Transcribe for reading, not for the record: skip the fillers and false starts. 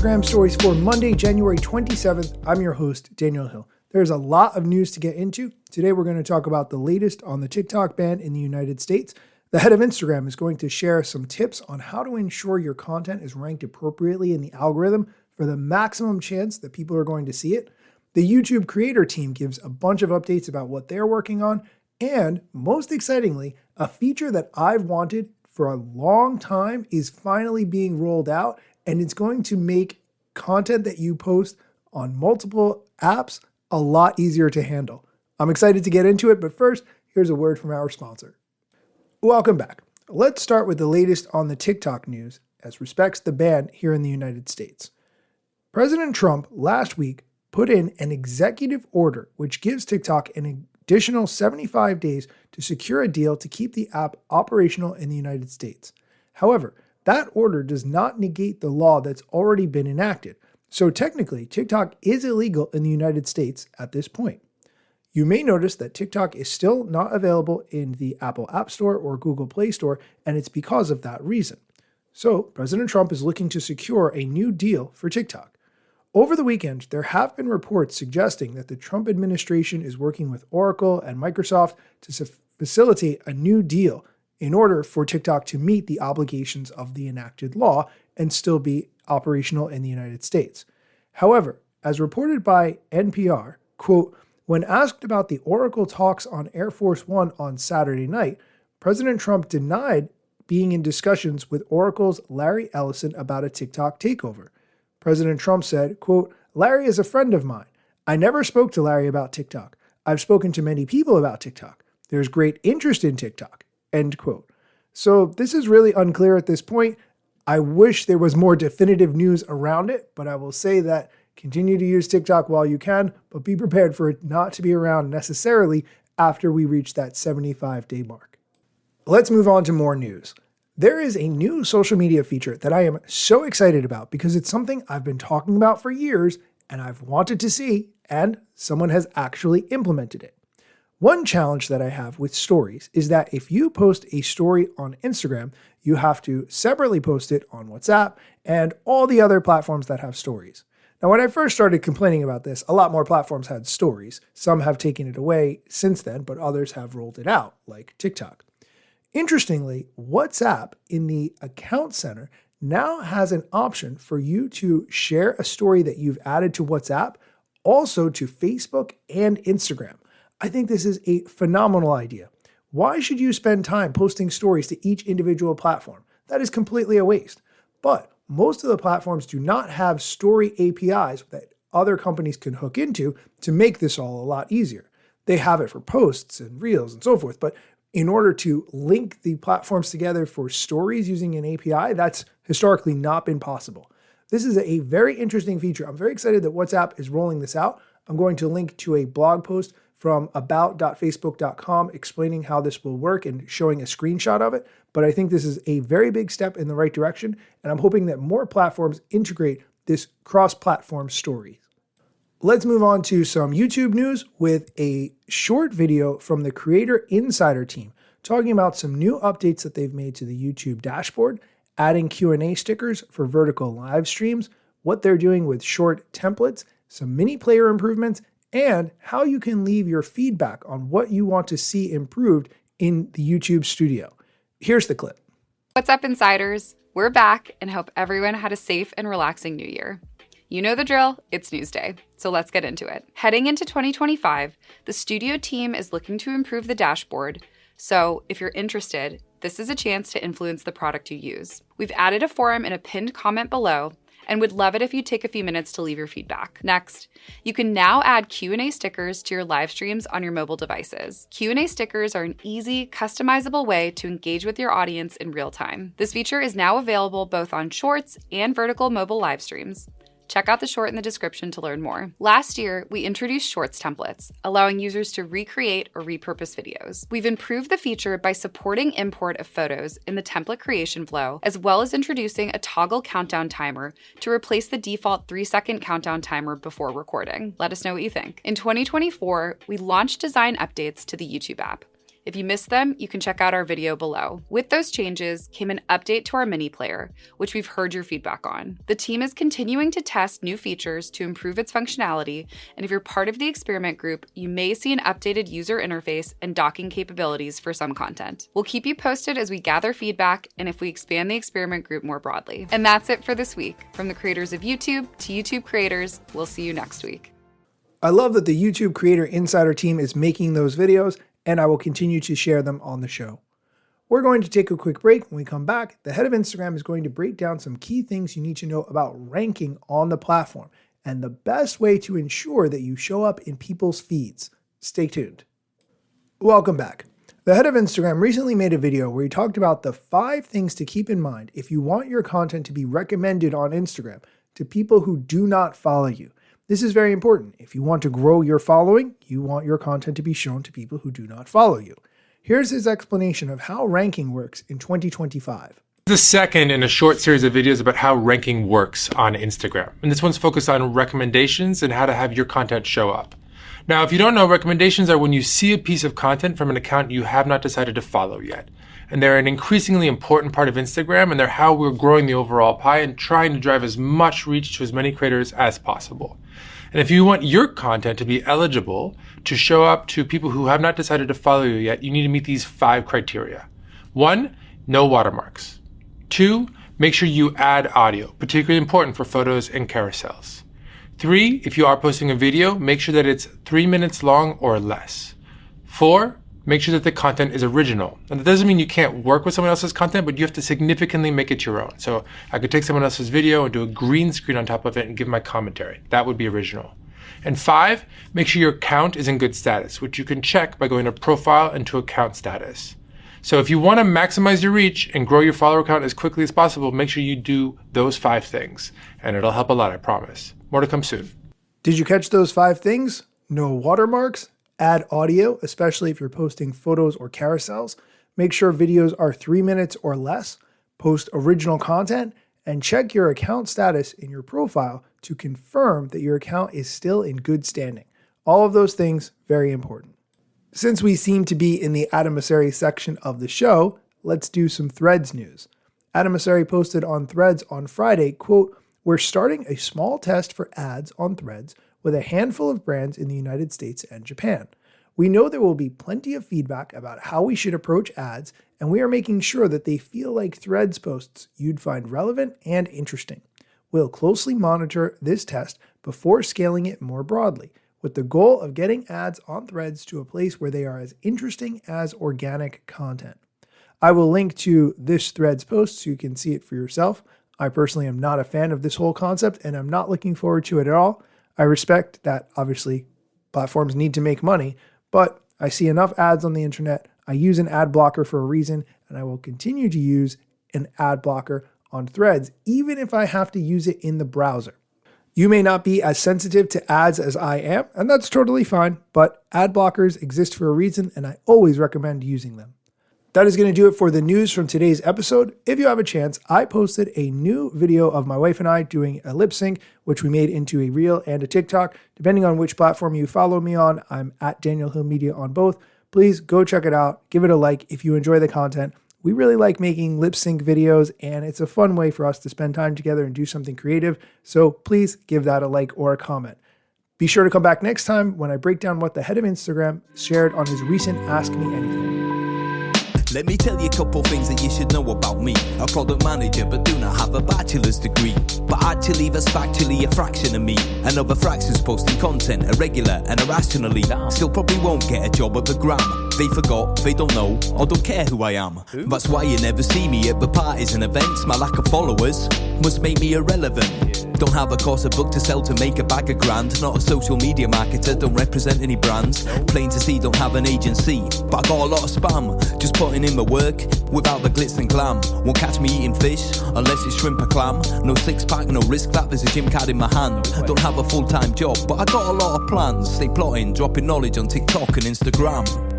Instagram stories for Monday, January 27th. I'm your host, Daniel Hill. There's a lot of news to get into. Today, we're going to talk about the latest on the TikTok ban in the United States. The head of Instagram is going to share some tips on how to ensure your content is ranked appropriately in the algorithm for the maximum chance that people are going to see it. The YouTube creator team gives a bunch of updates about what they're working on. And most excitingly, a feature that I've wanted for a long time is finally being rolled out, and it's going to make content that you post on multiple apps a lot easier to handle. I'm excited to get into it, but first, here's a word from our sponsor. Welcome back. Let's start with the latest on the TikTok news as respects the ban here in the United States. President Trump last week put in an executive order which gives TikTok an additional 75 days to secure a deal to keep the app operational in the United States. However, that order does not negate the law that's already been enacted. So technically, TikTok is illegal in the United States at this point. You may notice that TikTok is still not available in the Apple App Store or Google Play Store, and it's because of that reason. So President Trump is looking to secure a new deal for TikTok. Over the weekend, there have been reports suggesting that the Trump administration is working with Oracle and Microsoft to facilitate a new deal in order for TikTok to meet the obligations of the enacted law and still be operational in the United States. However, as reported by NPR, quote, when asked about the Oracle talks on Air Force One on Saturday night, President Trump denied being in discussions with Oracle's Larry Ellison about a TikTok takeover. President Trump said, quote, Larry is a friend of mine. I never spoke to Larry about TikTok. I've spoken to many people about TikTok. There's great interest in TikTok, end quote. So this is really unclear at this point. I wish there was more definitive news around it, but I will say that continue to use TikTok while you can, but be prepared for it not to be around necessarily after we reach that 75-day mark. Let's move on to more news. There is a new social media feature that I am so excited about because it's something I've been talking about for years and I've wanted to see, and someone has actually implemented it. One challenge that I have with stories is that if you post a story on Instagram, you have to separately post it on WhatsApp and all the other platforms that have stories. Now, when I first started complaining about this, a lot more platforms had stories. Some have taken it away since then, but others have rolled it out, like TikTok. Interestingly, WhatsApp in the account center now has an option for you to share a story that you've added to WhatsApp, also to Facebook and Instagram. I think this is a phenomenal idea. Why should you spend time posting stories to each individual platform? That is completely a waste. But most of the platforms do not have story APIs that other companies can hook into to make this all a lot easier. They have it for posts and reels and so forth, but in order to link the platforms together for stories using an API, that's historically not been possible. This is a very interesting feature. I'm very excited that WhatsApp is rolling this out. I'm going to link to a blog post from about.facebook.com explaining how this will work and showing a screenshot of it. But I think this is a very big step in the right direction, and I'm hoping that more platforms integrate this cross-platform story. Let's move on to some YouTube news with a short video from the Creator Insider team talking about some new updates that they've made to the YouTube dashboard, adding Q&A stickers for vertical live streams, what they're doing with short templates, some mini player improvements, and how you can leave your feedback on what you want to see improved in the YouTube studio. Here's the clip. What's up, Insiders? We're back and hope everyone had a safe and relaxing new year. You know the drill, it's news day, so let's get into it. Heading into 2025, the studio team is looking to improve the dashboard, so if you're interested, this is a chance to influence the product you use. We've added a forum in a pinned comment below, and would love it if you take a few minutes to leave your feedback. Next, you can now add Q&A stickers to your live streams on your mobile devices. Q&A stickers are an easy, customizable way to engage with your audience in real time. This feature is now available both on Shorts and vertical mobile live streams. Check out the short in the description to learn more. Last year, we introduced Shorts templates, allowing users to recreate or repurpose videos. We've improved the feature by supporting import of photos in the template creation flow, as well as introducing a toggle countdown timer to replace the default 3-second countdown timer before recording. Let us know what you think. In 2024, we launched design updates to the YouTube app. If you missed them, you can check out our video below. With those changes came an update to our mini player, which we've heard your feedback on. The team is continuing to test new features to improve its functionality, and if you're part of the experiment group, you may see an updated user interface and docking capabilities for some content. We'll keep you posted as we gather feedback and if we expand the experiment group more broadly. And that's it for this week. From the creators of YouTube to YouTube creators, we'll see you next week. I love that the YouTube Creator Insider team is making those videos, and I will continue to share them on the show. We're going to take a quick break. When we come back, the head of Instagram is going to break down some key things you need to know about ranking on the platform and the best way to ensure that you show up in people's feeds. Stay tuned. Welcome back. The head of Instagram recently made a video where he talked about the 5 things to keep in mind if you want your content to be recommended on Instagram to people who do not follow you. This is very important. If you want to grow your following, you want your content to be shown to people who do not follow you. Here's his explanation of how ranking works in 2025. The second in a short series of videos about how ranking works on Instagram. And this one's focused on recommendations and how to have your content show up. Now, if you don't know, recommendations are when you see a piece of content from an account you have not decided to follow yet. And they're an increasingly important part of Instagram, and they're how we're growing the overall pie and trying to drive as much reach to as many creators as possible. And if you want your content to be eligible to show up to people who have not decided to follow you yet, you need to meet these 5 criteria. 1, no watermarks. 2, make sure you add audio, particularly important for photos and carousels. 3, if you are posting a video, make sure that it's 3 minutes long or less. 4, make sure that the content is original. And that doesn't mean you can't work with someone else's content, but you have to significantly make it your own. So I could take someone else's video and do a green screen on top of it and give my commentary. That would be original. And 5, make sure your account is in good status, which you can check by going to profile and to account status. So if you want to maximize your reach and grow your follower count as quickly as possible, make sure you do those 5 things. And it'll help a lot, I promise. More to come soon. Did you catch those 5 things? No watermarks, add audio, especially if you're posting photos or carousels, make sure videos are 3 minutes or less, post original content, and check your account status in your profile to confirm that your account is still in good standing. All of those things, very important. Since we seem to be in the Adam Mosseri section of the show, let's do some Threads news. Adam Mosseri posted on Threads on Friday, quote, "We're starting a small test for ads on Threads with a handful of brands in the United States and Japan. We know there will be plenty of feedback about how we should approach ads, and we are making sure that they feel like Threads posts you'd find relevant and interesting. We'll closely monitor this test before scaling it more broadly, with the goal of getting ads on Threads to a place where they are as interesting as organic content." I will link to this Threads post so you can see it for yourself. I personally am not a fan of this whole concept, and I'm not looking forward to it at all. I respect that, obviously, platforms need to make money, but I see enough ads on the internet. I use an ad blocker for a reason, and I will continue to use an ad blocker on Threads, even if I have to use it in the browser. You may not be as sensitive to ads as I am, and that's totally fine, but ad blockers exist for a reason, and I always recommend using them. That is going to do it for the news from today's episode. If you have a chance, I posted a new video of my wife and I doing a lip sync, which we made into a reel and a TikTok. Depending on which platform you follow me on, I'm at Daniel Hill Media on both. Please go check it out. Give it a like if you enjoy the content. We really like making lip sync videos, and it's a fun way for us to spend time together and do something creative. So please give that a like or a comment. Be sure to come back next time when I break down what the head of Instagram shared on his recent Ask Me Anything. Let me tell you a couple things that you should know about me. A product manager but do not have a bachelor's degree, but actually that's factually a fraction of me. Another fraction's posting content irregular and irrationally. Still probably won't get a job at the Gram. They forgot, they don't know, or don't care who I am. That's why you never see me at the parties and events. My lack of followers must make me irrelevant. Don't have a course, a book to sell to make a bag of grand. Not a social media marketer, don't represent any brands. Plain to see, don't have an agency, but I got a lot of spam. Just putting in my work without the glitz and glam. Won't catch me eating fish unless it's shrimp or clam. No six pack, no wrist clap, there's a gym card in my hand. Don't have a full-time job, but I got a lot of plans. Stay plotting, dropping knowledge on TikTok and Instagram.